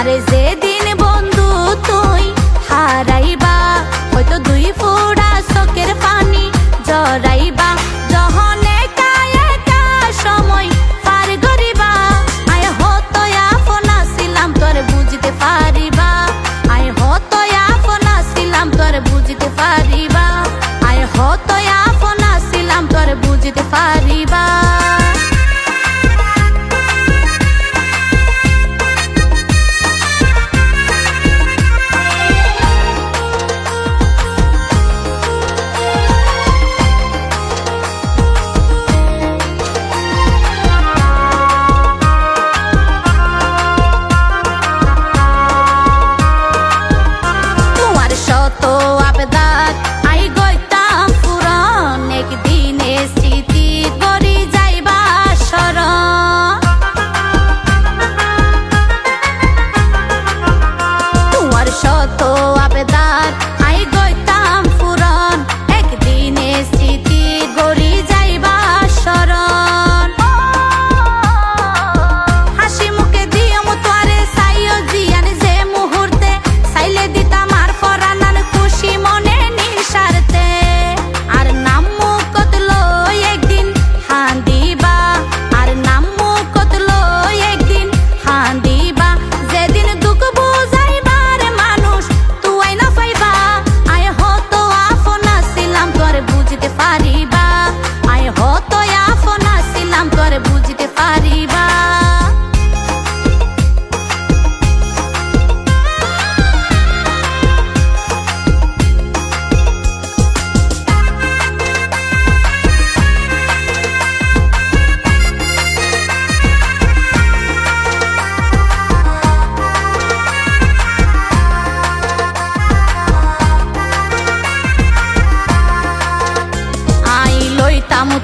আরে যেদিন বন্ধু তুই হারাইবা, হয়তো দুই ফোঁটা চোখের পানি জড়াইবা, যখন একা একা সময় পার করিবা, আয় হতো আপন ছিলাম তোর বুঝতে পারিবা, আয় হতো আপন ছিলাম তোর বুঝতে পারিবা, আয় হতো আপন ছিলাম তোর বুঝতে পারিবা।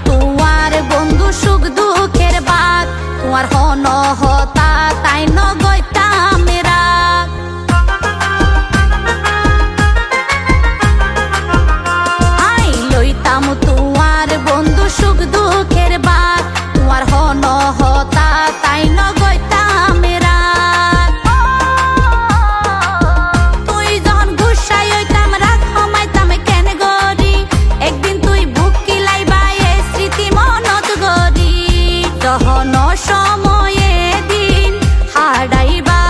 তোমার বন্ধু সুখ দুঃখের বাত, তোমার হন হতা তাই ন গইতাম রাগ, আই লইতাম তোমার বন্ধু সুখ দুঃখের বাত, তোমার হন হতা তাই ন গইতাম রাগ, তুই যখন গুসাই হইতাম রাগ হমাইতাম কেন গরি, একদিন তুই বুক যখন সময়ে দিন হারাইবা,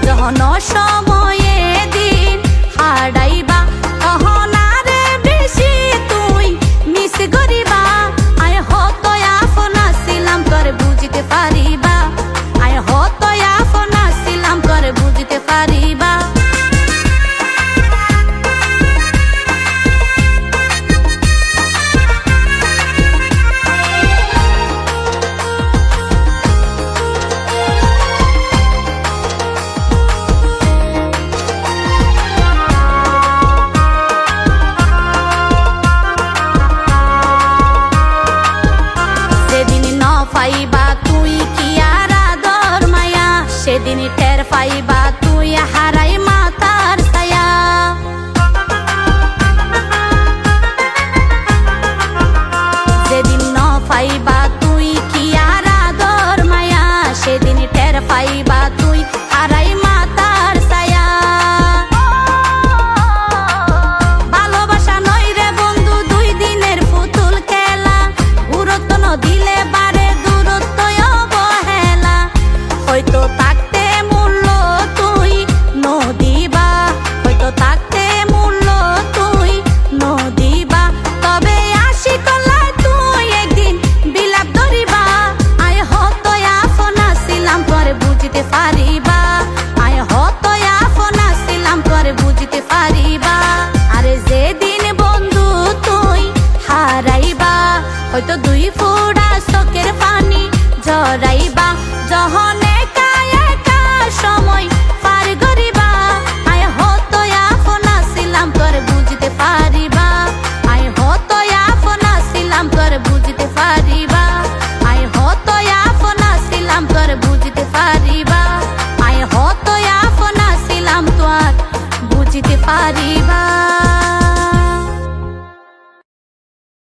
যখন সময়ে দিন হারাইবা, তখন আরে বেশি তুই মিস করিবা, আয় হতো আপন ছিলাম তোর বুঝতে পারিবা, আয় হতো আপন ছিলাম তোর বুঝতে পারিবা। পাইবা তুই কি আর আদর মায়া, সেদিন টের পাইবা তুই হারাই মাতার ছায়া, যেদিন ন পাইবা তুই কি আর আদর মায়া, সেদিন টের পাইবা তুই হারাই মাতার ছায়া, ভালোবাসা নয় রে বন্ধু দুই দিনের পুতুল খেলা, গুরুত্ব ন দিলে হয়তো থাকতে মূল্য তুই নদিবা, হয়তো থাকতে মূল্য তুই নদিবা, তবে আশি কলায় তুই একদিন বিলাপ ধরিবা, আয় হতো আপন ছিলাম তোর বুঝতে পারিবা, আয় হতো আপন ছিলাম তোর বুঝতে পারিবা, আরে যেদিন বন্ধু তুই হারাইবা, হয়তো দুই ফোঁটা চোখের পানি জড়াইবা, যখন সময় পার করিবা, আয় হতো আপন ছিলাম তোর বুঝতে পারিবা, আয় হতো আপন ছিলাম তোর বুঝতে পারিবা, আয় হতো আপন ছিলাম তোর বুঝতে পারিবা, আয় হতো আপন ছিলাম তোর বুঝতে পারিবা।